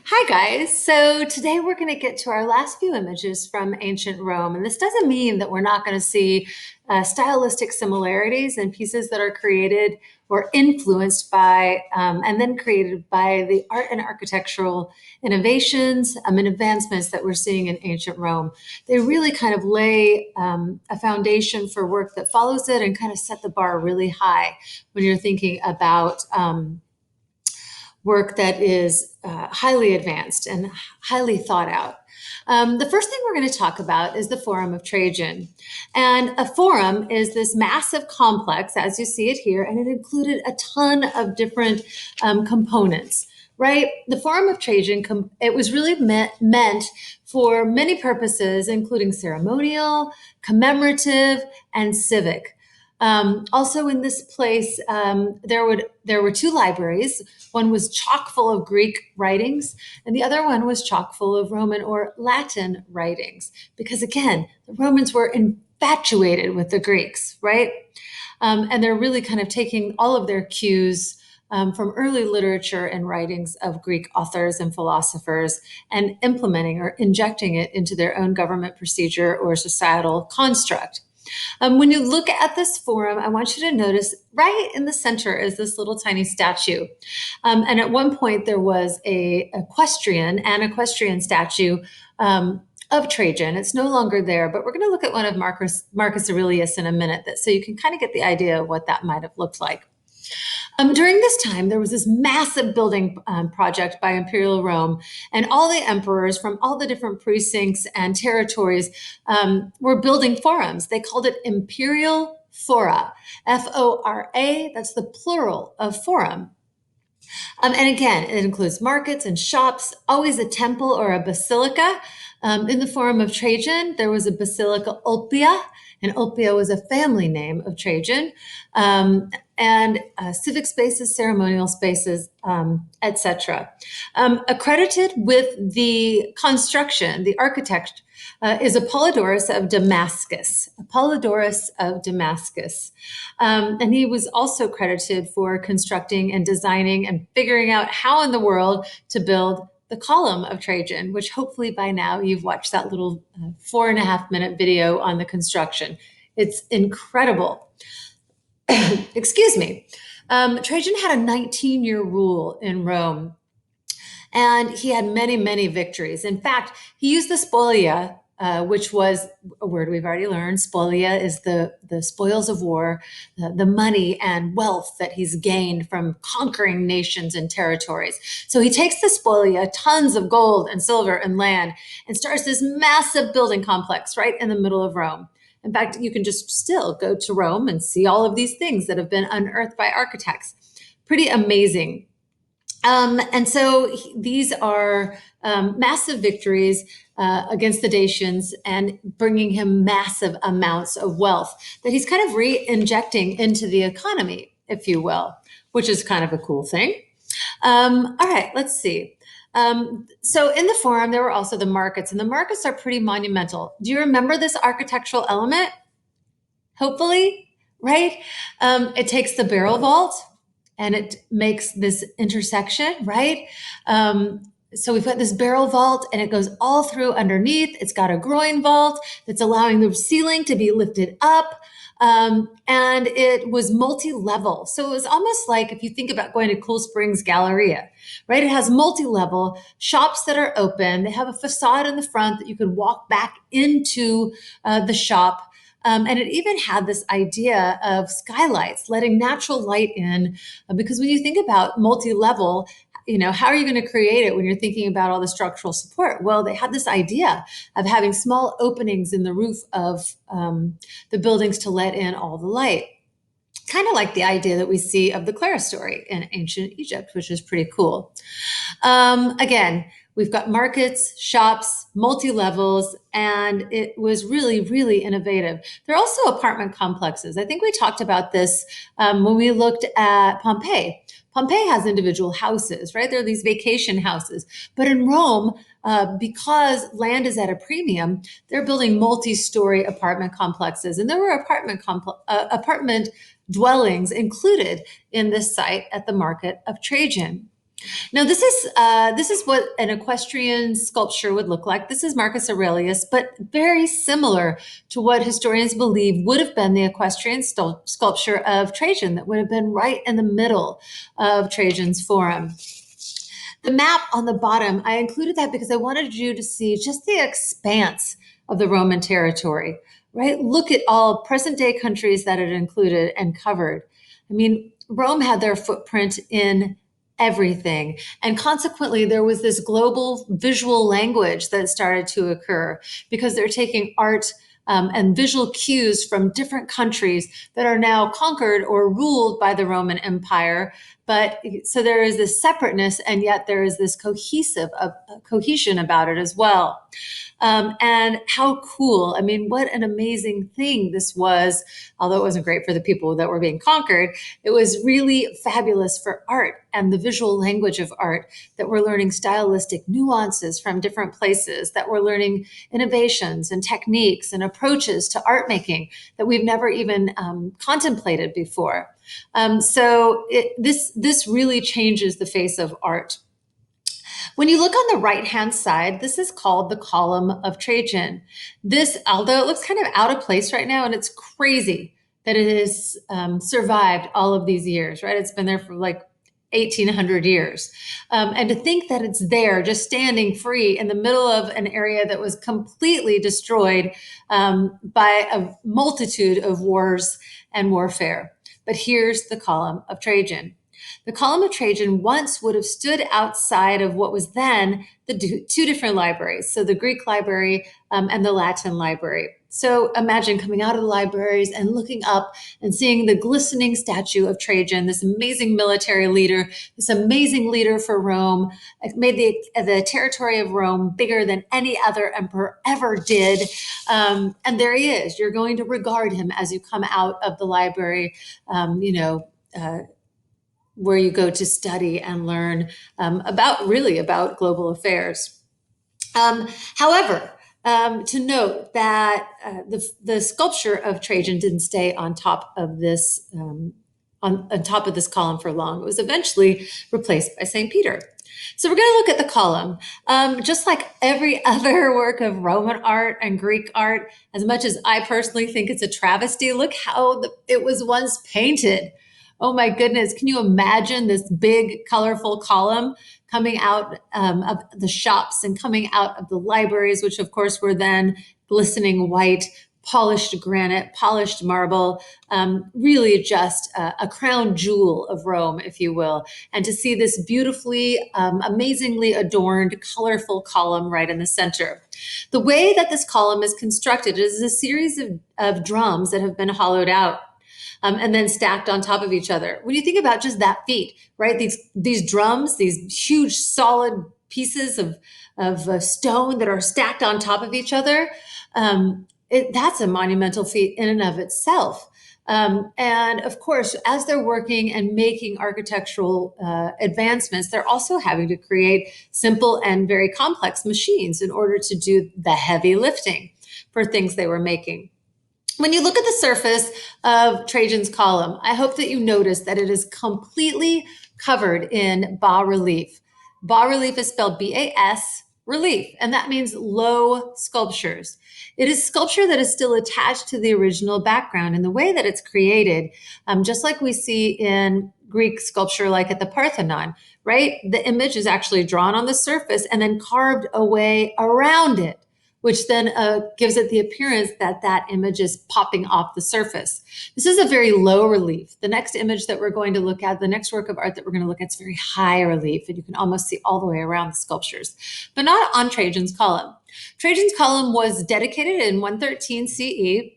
Hi guys. So today we're going to get to our last few images from ancient Rome. And this doesn't mean that we're not going to see stylistic similarities in pieces that are created or influenced by and then created by the art and architectural innovations and advancements that we're seeing in ancient Rome. They really kind of lay a foundation for work that follows it and kind of set the bar really high when you're thinking about work that is highly advanced and highly thought out. The first thing we're going to talk about is the Forum of Trajan. And a forum is this massive complex, as you see it here, and it included a ton of different components, right? The Forum of Trajan, it was really meant for many purposes, including ceremonial, commemorative, and civic. Also in this place, there were two libraries. One was chock full of Greek writings, and the other one was chock full of Roman or Latin writings. Because again, the Romans were infatuated with the Greeks, right? And they're really kind of taking all of their cues from early literature and writings of Greek authors and philosophers and implementing or injecting it into their own government procedure or societal construct. When you look at this forum, I want you to notice right in the center is this little tiny statue. And at one point, there was an equestrian statue of Trajan. It's no longer there, but we're going to look at one of Marcus Aurelius in a minute, so you can kind of get the idea of what that might have looked like. During this time, there was this massive building project by Imperial Rome, and all the emperors from all the different precincts and territories were building forums. They called it Imperial Fora, Fora. That's the plural of forum. And again, it includes markets and shops, always a temple or a basilica. In the Forum of Trajan, there was a basilica Ulpia, and Ulpia was a family name of Trajan, and civic spaces, ceremonial spaces, etc. Accredited with the construction, the architect is Apollodorus of Damascus. Apollodorus of Damascus. And he was also credited for constructing and designing and figuring out how in the world to build the column of Trajan, which hopefully by now you've watched that little 4.5 minute video on the construction. It's incredible. Excuse me. Trajan had a 19-year rule in Rome, and he had many, many victories. In fact, he used the spolia, which was a word we've already learned. Spolia is the spoils of war, the money and wealth that he's gained from conquering nations and territories. So he takes the spolia, tons of gold and silver and land, and starts this massive building complex right in the middle of Rome. In fact, you can just still go to Rome and see all of these things that have been unearthed by architects. Pretty amazing. And so these are massive victories against the Dacians and bringing him massive amounts of wealth that he's kind of re-injecting into the economy, if you will, which is kind of a cool thing. All right, let's see. So in the forum, there were also the markets, and the markets are pretty monumental. Do you remember this architectural element? Hopefully, right? It takes the barrel vault and it makes this intersection, right? So we've got this barrel vault and it goes all through underneath. It's got a groin vault that's allowing the ceiling to be lifted up. And it was multi-level. So it was almost like if you think about going to Cool Springs Galleria, right? It has multi-level shops that are open. They have a facade in the front that you could walk back into the shop. And it even had this idea of skylights, letting natural light in, because when you think about multi-level, how are you going to create it when you're thinking about all the structural support? Well, they had this idea of having small openings in the roof of the buildings to let in all the light. Kind of like the idea that we see of the clerestory in ancient Egypt, which is pretty cool. Again, we've got markets, shops, multi-levels, and it was really, really innovative. There are also apartment complexes. I think we talked about this when we looked at Pompeii. Pompeii has individual houses, right? There are these vacation houses. But in Rome, because land is at a premium, they're building multi-story apartment complexes. And there were apartment dwellings included in this site at the market of Trajan. Now, this is what an equestrian sculpture would look like. This is Marcus Aurelius, but very similar to what historians believe would have been the equestrian sculpture of Trajan that would have been right in the middle of Trajan's forum. The map on the bottom, I included that because I wanted you to see just the expanse of the Roman territory, right? Look at all present day countries that it included and covered. I mean, Rome had their footprint in everything. And consequently, there was this global visual language that started to occur because they're taking art and visual cues from different countries that are now conquered or ruled by the Roman Empire. But so there is this separateness, and yet there is this cohesion about it as well. And how cool. I mean, what an amazing thing this was. Although it wasn't great for the people that were being conquered, it was really fabulous for art and the visual language of art, that we're learning stylistic nuances from different places, that we're learning innovations and techniques and approaches to art making that we've never even contemplated before. This really changes the face of art. When you look on the right-hand side, this is called the column of Trajan. This, although it looks kind of out of place right now, and it's crazy that it has survived all of these years, right? It's been there for like 1800 years. And to think that it's there just standing free in the middle of an area that was completely destroyed by a multitude of wars and warfare. But here's the column of Trajan. The column of Trajan once would have stood outside of what was then the two different libraries, so the Greek library and the Latin library. So imagine coming out of the libraries and looking up and seeing the glistening statue of Trajan, this amazing military leader, this amazing leader for Rome. It made the territory of Rome bigger than any other emperor ever did. And there he is. You're going to regard him as you come out of the library, where you go to study and learn about global affairs. However, to note that the sculpture of Trajan didn't stay on top of this on top of this column for long. It was eventually replaced by St. Peter. So we're going to look at the column. Just like every other work of Roman art and Greek art, as much as I personally think it's a travesty, look how it was once painted. Oh my goodness, can you imagine this big, colorful column coming out of the shops and coming out of the libraries, which of course were then glistening white, polished granite, polished marble, really just a crown jewel of Rome, if you will. And to see this beautifully, amazingly adorned, colorful column right in the center. The way that this column is constructed is a series of drums that have been hollowed out. And then stacked on top of each other. When you think about just that feat, right? These drums, these huge solid pieces of stone that are stacked on top of each other, that's a monumental feat in and of itself. And of course, as they're working and making architectural advancements, they're also having to create simple and very complex machines in order to do the heavy lifting for things they were making. When you look at the surface of Trajan's column, I hope that you notice that it is completely covered in bas-relief. Bas-relief is spelled B-A-S, relief, and that means low sculptures. It is sculpture that is still attached to the original background, and the way that it's created, just like we see in Greek sculpture, like at the Parthenon, right? The image is actually drawn on the surface and then carved away around it, which then gives it the appearance that that image is popping off the surface. This is a very low relief. The next image that we're going to look at, the next work of art that we're going to look at, is very high relief, and you can almost see all the way around the sculptures, but not on Trajan's column. Trajan's column was dedicated in 113 CE.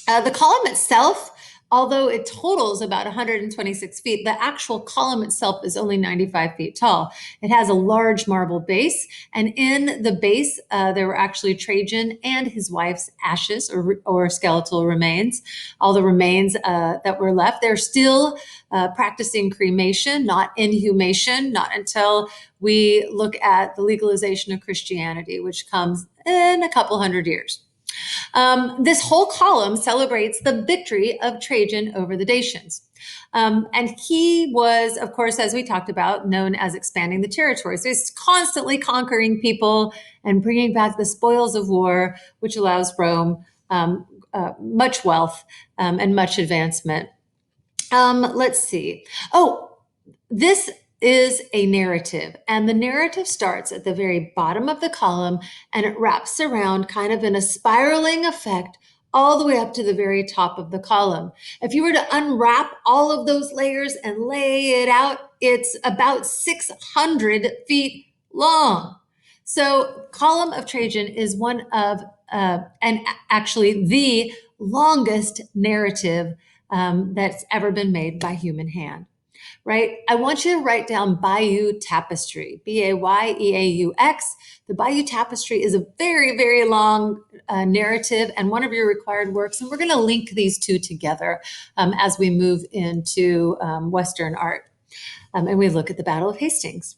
The column itself, although it totals about 126 feet, the actual column itself is only 95 feet tall. It has a large marble base, and in the base, there were actually Trajan and his wife's ashes or skeletal remains. All the remains that were left, they're still practicing cremation, not inhumation, not until we look at the legalization of Christianity, which comes in a couple hundred years. This whole column celebrates the victory of Trajan over the Dacians. And he was, of course, as we talked about, known as expanding the territory. So he's constantly conquering people and bringing back the spoils of war, which allows Rome much wealth and much advancement. Let's see. Oh, this is a narrative, and the narrative starts at the very bottom of the column and it wraps around kind of in a spiraling effect all the way up to the very top of the column. If you were to unwrap all of those layers and lay it out, it's about 600 feet long. So, Column of Trajan is one of, and actually the longest narrative that's ever been made by human hand, right? I want you to write down Bayeux Tapestry, Bayeaux. The Bayeux Tapestry is a very, very long narrative and one of your required works. And we're going to link these two together as we move into Western art and we look at the Battle of Hastings.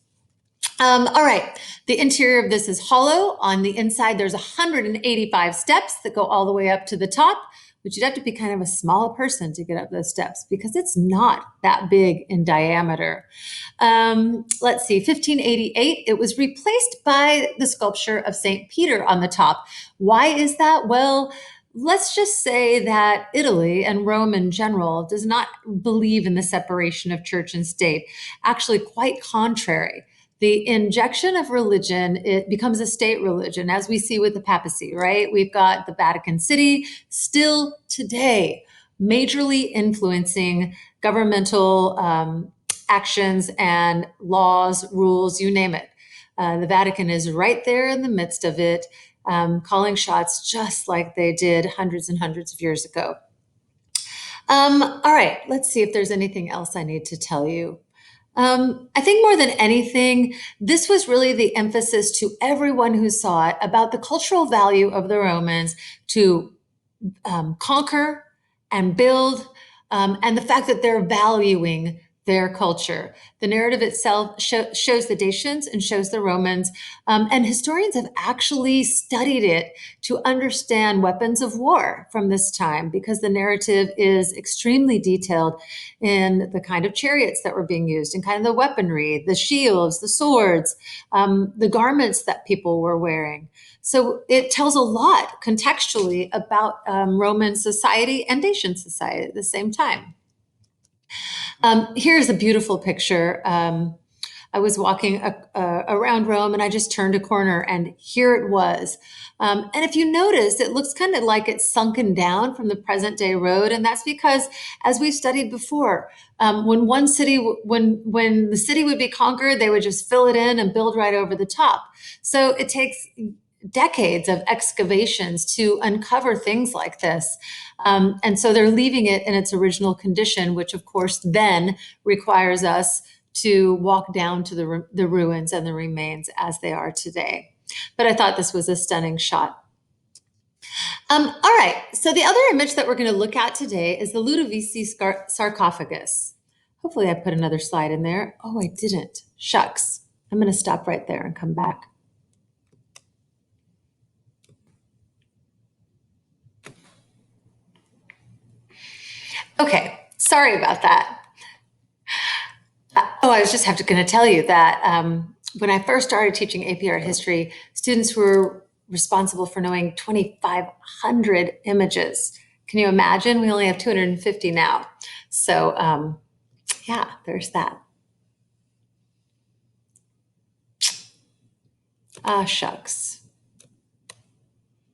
All right, the interior of this is hollow. On the inside, there's 185 steps that go all the way up to the top, but you'd have to be kind of a small person to get up those steps because it's not that big in diameter. Let's see, 1588, it was replaced by the sculpture of St. Peter on the top. Why is that? Well, let's just say that Italy and Rome in general does not believe in the separation of church and state. Actually, quite contrary. The injection of religion, it becomes a state religion, as we see with the papacy, right? We've got the Vatican City still today majorly influencing governmental actions and laws, rules, you name it. The Vatican is right there in the midst of it, calling shots just like they did hundreds and hundreds of years ago. All right, let's see if there's anything else I need to tell you. I think more than anything, this was really the emphasis to everyone who saw it about the cultural value of the Romans to conquer and build, and the fact that they're valuing their culture. The narrative itself shows the Dacians and shows the Romans, and historians have actually studied it to understand weapons of war from this time because the narrative is extremely detailed in the kind of chariots that were being used and kind of the weaponry, the shields, the swords, the garments that people were wearing. So it tells a lot contextually about Roman society and Dacian society at the same time. Here's a beautiful picture. I was walking around Rome and I just turned a corner and here it was. And if you notice, it looks kind of like it's sunken down from the present day road. And that's because, as we've studied before, when the city would be conquered, they would just fill it in and build right over the top. So it takes decades of excavations to uncover things like this. And so they're leaving it in its original condition, which of course then requires us to walk down to the ruins and the remains as they are today. But I thought this was a stunning shot. All right, so the other image that we're going to look at today is the Ludovisi sarcophagus. Hopefully I put another slide in there. Oh, I didn't. Shucks. I'm going to stop right there and come back. Okay, sorry about that. I was just going to tell you that when I first started teaching AP Art History, students were responsible for knowing 2,500 images. Can you imagine? We only have 250 now. So yeah, there's that. Ah, shucks.